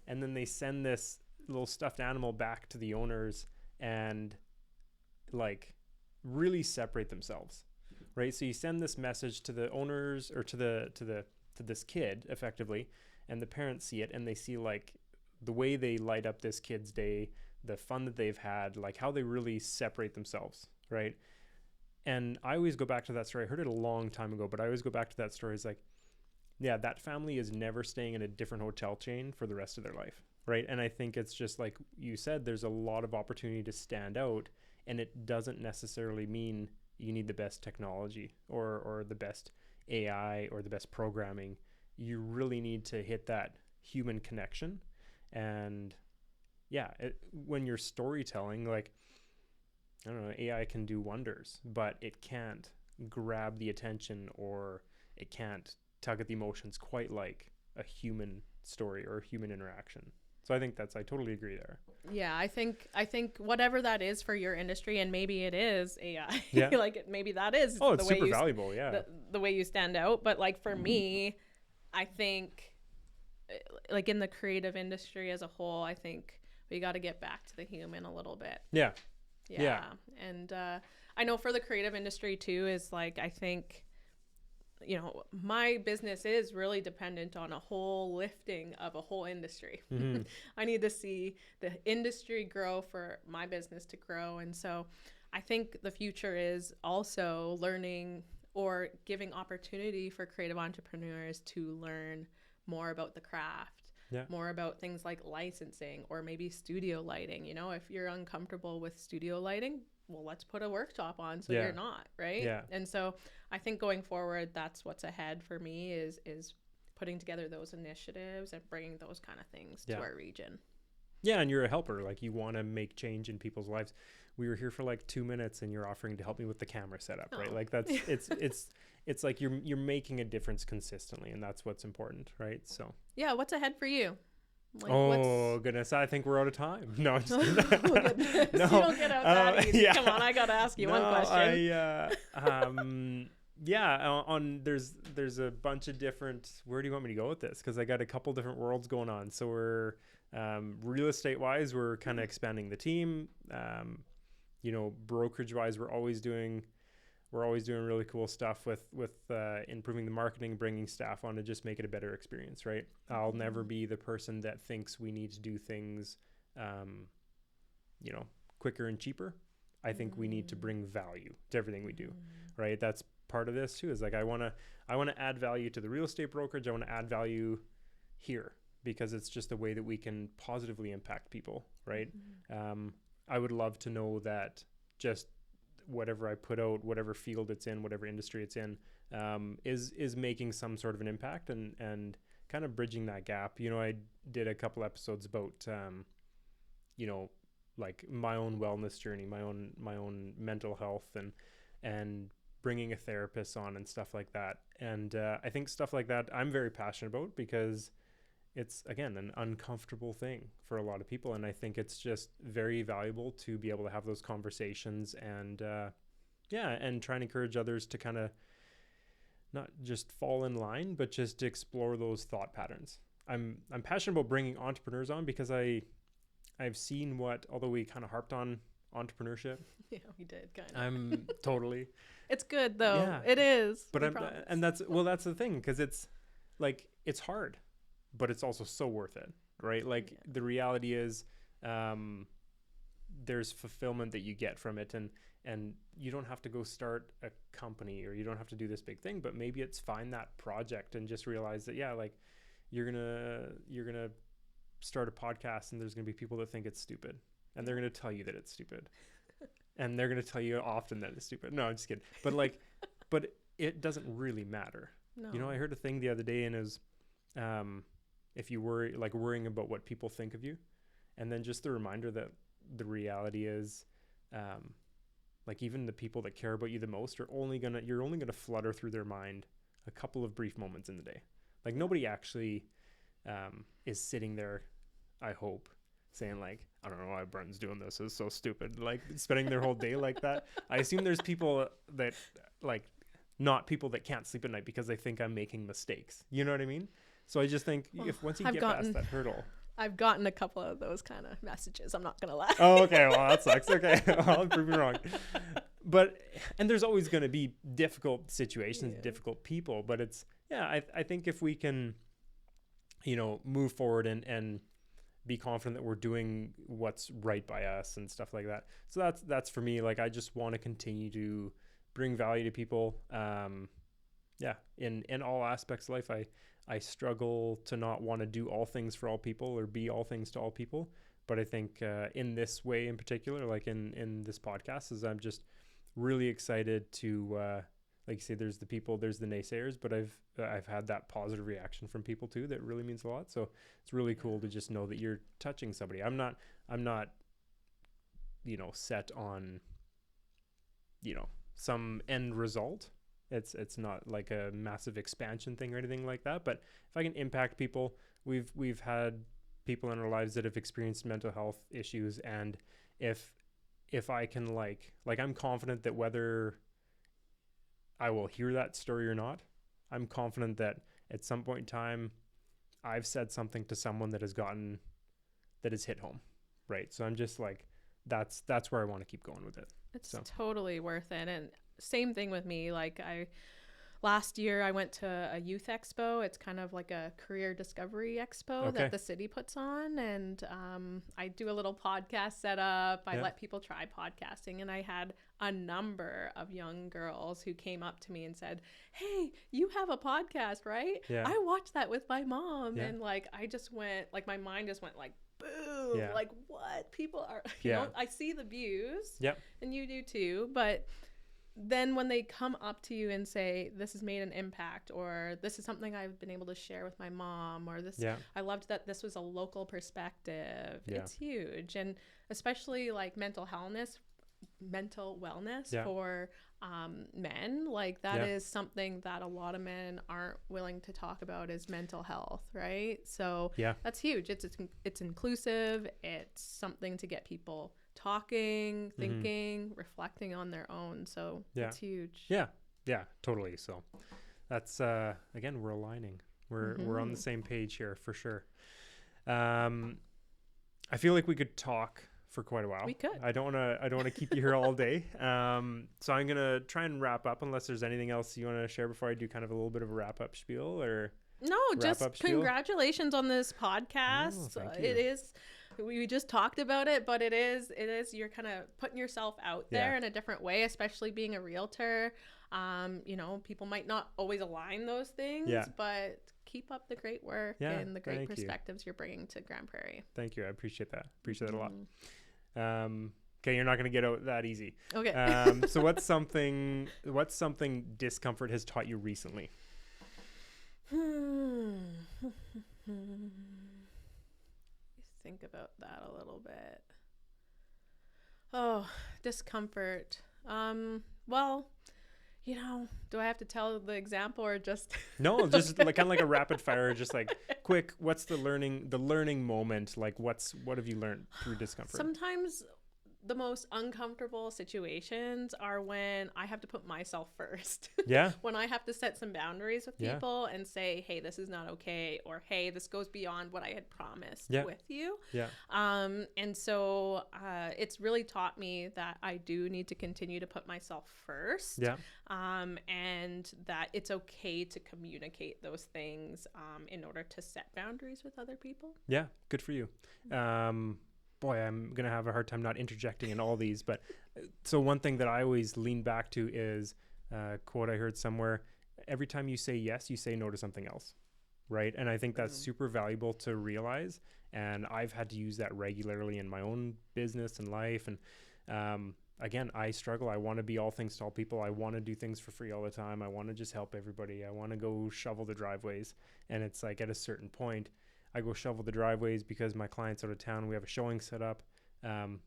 then they send this little stuffed animal back to the owners and like really separate themselves, right? So you send this message to the owners or to this kid effectively, and the parents see it and they see like the way they light up this kid's day, the fun that they've had, like how they really separate themselves, right? And I always go back to that story. I heard it a long time ago, but I always go back to that story. It's like, yeah, that family is never staying in a different hotel chain for the rest of their life, right? And I think it's just like you said, there's a lot of opportunity to stand out, and it doesn't necessarily mean you need the best technology or the best AI or the best programming. You really need to hit that human connection. And yeah, when you're storytelling, like, I don't know, AI can do wonders, but it can't grab the attention, or it can't tug at the emotions quite like a human story or a human interaction. So I totally agree there. Yeah, I think whatever that is for your industry, and maybe it is AI. Yeah. Like maybe that is it's super valuable, yeah. The way you stand out. But like for me, I think like in the creative industry as a whole, I think we got to get back to the human a little bit. Yeah. And I know for the creative industry too, is like, I think, you know, my business is really dependent on a whole lifting of a whole industry. Mm-hmm. I need to see the industry grow for my business to grow. And so I think the future is also learning or giving opportunity for creative entrepreneurs to learn more about the craft. Yeah. More about things like licensing or maybe studio lighting. You know, if you're uncomfortable with studio lighting, well, let's put a workshop on so you're not, right? Yeah. And so I think going forward, that's what's ahead for me is putting together those initiatives and bringing those kind of things to our region. Yeah, and you're a helper. Like, you want to make change in people's lives. We were here for like 2 minutes, and you're offering to help me with the camera setup, right? Like, that's it's like you're making a difference consistently, and that's what's important, right? So yeah, what's ahead for you? Like, goodness, I think we're out of time. No, I'm just kidding. No, you don't get out that easy. Come on, I gotta ask you one question. There's a bunch of different. Where do you want me to go with this? Because I got a couple different worlds going on. So we're real estate wise, we're kind of expanding the team. Brokerage wise, we're always doing really cool stuff with improving the marketing, bringing staff on to just make it a better experience, right? I'll never be the person that thinks we need to do things, quicker and cheaper. I think we need to bring value to everything we do, right? That's part of this too, is like, I want to add value to the real estate brokerage. I want to add value here because it's just the way that we can positively impact people, right? I would love to know that just whatever I put out, whatever field it's in, whatever industry it's in, is making some sort of an impact and kind of bridging that gap. I did a couple episodes about, like my own wellness journey, my own mental health and bringing a therapist on and stuff like that. And I think stuff like that I'm very passionate about because it's, again, an uncomfortable thing for a lot of people. And I think it's just very valuable to be able to have those conversations and try and encourage others to kind of not just fall in line, but just to explore those thought patterns. I'm passionate about bringing entrepreneurs on because I've seen although we kind of harped on entrepreneurship. Yeah, we did kind of. I'm totally. It's good though. Yeah. It is. But that's the thing, because it's like, it's hard, but it's also so worth it, right? Like the reality is, there's fulfillment that you get from it, and you don't have to go start a company, or you don't have to do this big thing, but maybe it's find that project and just realize that, like you're gonna start a podcast and there's gonna be people that think it's stupid, and they're gonna tell you that it's stupid. and they're going to tell you often that it's stupid. No, I'm just kidding. But like, but it doesn't really matter. No. You know, I heard a thing the other day, and it was, if you worry, like worrying about what people think of you, and then just the reminder that the reality is, like even the people that care about you the most you're only gonna flutter through their mind a couple of brief moments in the day. Like nobody actually is sitting there, I hope, saying like, I don't know why Brenton's doing this. It's so stupid. Like spending their whole day like that. I assume there's people that like, not people that can't sleep at night because they think I'm making mistakes. You know what I mean? So I just think if once you past that hurdle. I've gotten a couple of those kind of messages. I'm not going to lie. Oh, okay. Well, that sucks. Okay. I'll prove you wrong. But, and there's always going to be difficult situations, difficult people, but it's, I think if we can, you know, move forward and be confident that we're doing what's right by us and stuff like that. So that's for me. Like, I just want to continue to bring value to people. In all aspects of life, I struggle to not want to do all things for all people or be all things to all people. But I think in this way in particular, like in this podcast, is I'm just really excited to, like you say, there's the people, there's the naysayers, but I've had that positive reaction from people too that really means a lot. So it's really cool to just know that you're touching somebody. I'm not, you know, set on, you know, some end result. It's not like a massive expansion thing or anything like that. But if I can impact people, we've had people in our lives that have experienced mental health issues, and if I can like I'm confident that whether I will hear that story or not, I'm confident that at some point in time I've said something to someone that has hit home, right? So I'm just like, that's where I want to keep going with it. It's totally worth it. And same thing with me. Like last year I went to a youth expo. It's kind of like a career discovery expo that the city puts on. And I do a little podcast setup. I let people try podcasting. And I had a number of young girls who came up to me and said, "Hey, you have a podcast, right? Yeah. I watched that with my mom." And like, I just went, like, my mind just went like, boom, like what people are, you know, I see the views and you do too. But then when they come up to you and say, this has made an impact, or this is something I've been able to share with my mom, or this, I loved that this was a local perspective. It's huge. And especially like mental wellness for men, like that is something that a lot of men aren't willing to talk about, is mental health, right? So that's huge. It's inclusive. It's something to get people talking, thinking, reflecting on their own. So it's huge. Yeah, totally. So that's again, we're aligning. We're on the same page here for sure. I feel like we could talk for quite a while. We could. I don't want to keep you here all day. So I'm gonna try and wrap up, unless there's anything else you want to share before I do kind of a little bit of a wrap up spiel, or just congratulations on this podcast. It is. We just talked about it, but it is you're kind of putting yourself out there in a different way, especially being a realtor. You know, people might not always align those things, but keep up the great work and the great perspectives you're bringing to Grande Prairie. Thank you. I appreciate that. Appreciate that a lot. Okay, you're not going to get out that easy. Okay. So what's something discomfort has taught you recently? Think about that a little bit. Oh, discomfort. Well, you know, do I have to tell the example or just No, just like kind of like a rapid fire, just like quick, what's the learning moment? Like what have you learned through discomfort? Sometimes the most uncomfortable situations are when I have to put myself first. When I have to set some boundaries with people and say, hey, this is not okay, or hey, this goes beyond what I had promised with you. And so it's really taught me that I do need to continue to put myself first. And that it's okay to communicate those things in order to set boundaries with other people. Yeah, good for you. Boy, I'm going to have a hard time not interjecting in all these. But so one thing that I always lean back to is a quote I heard somewhere: every time you say yes, you say no to something else. Right. And I think that's super valuable to realize. And I've had to use that regularly in my own business and life. And again, I struggle. I want to be all things to all people. I want to do things for free all the time. I want to just help everybody. I want to go shovel the driveways. And it's like at a certain point, I go shovel the driveways because my client's out of town. We have a showing set up.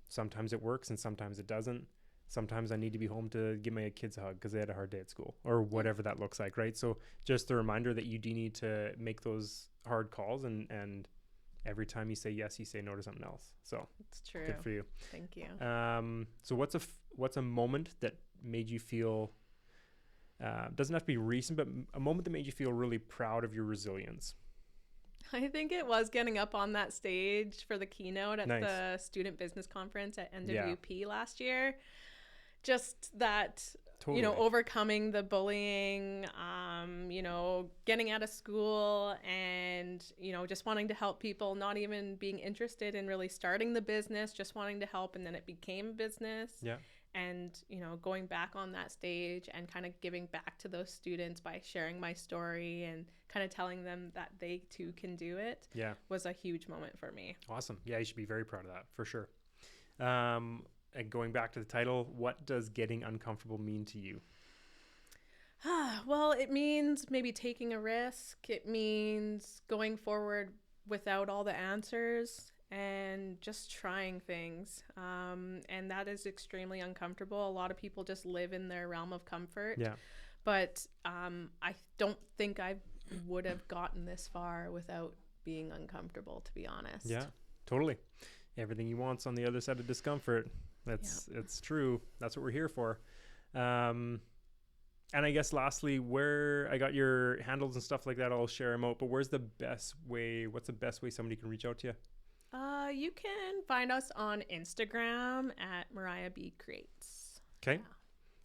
Sometimes it works and sometimes it doesn't. Sometimes I need to be home to give my kids a hug because they had a hard day at school or whatever that looks like, right? So just a reminder that you do need to make those hard calls, and every time you say yes, you say no to something else. So it's true. Good for you. Thank you. So what's a moment that made you feel, doesn't have to be recent, but a moment that made you feel really proud of your resilience? I think it was getting up on that stage for the keynote at Nice. the student business conference at NWP last year. Just that, Totally. you know, overcoming the bullying, you know, getting out of school and, you know, just wanting to help people, not even being interested in really starting the business, just wanting to help. And then it became a business. Yeah. And, you know, going back on that stage and kind of giving back to those students by sharing my story and kind of telling them that they too can do it was a huge moment for me. Awesome. Yeah, you should be very proud of that for sure. And going back to the title, what does getting uncomfortable mean to you? Well, it means maybe taking a risk. It means going forward without all the answers and just trying things. And that is extremely uncomfortable. A lot of people just live in their realm of comfort. Yeah. But I don't think I would have gotten this far without being uncomfortable, to be honest. Yeah, totally. Everything you want's on the other side of discomfort. It's true. That's what we're here for. And I guess lastly, where I got your handles and stuff like that, I'll share them out. But what's the best way somebody can reach out to you? You can find us on Instagram at Mariah B Creates. Okay. Yeah.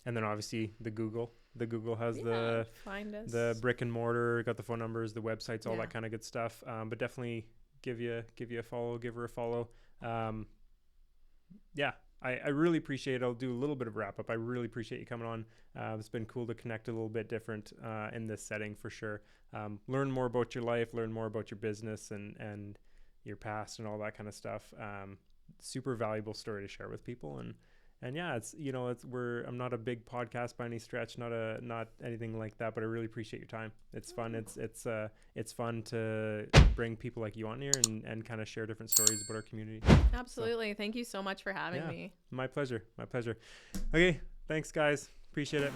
And then obviously the Google has find us. The brick and mortar, got the phone numbers, the websites, all that kind of good stuff. But definitely give you a follow, give her a follow. I really appreciate it. I'll do a little bit of wrap up. I really appreciate you coming on. It's been cool to connect a little bit different in this setting for sure. Learn more about your life, learn more about your business and your past and all that kind of stuff. Super valuable story to share with people. And yeah, I'm not a big podcast by any stretch, not anything like that, but I really appreciate your time. It's fun. It's fun to bring people like you on here and kind of share different stories about our community. Absolutely. So, thank you so much for having me. My pleasure. Okay. Thanks guys. Appreciate it.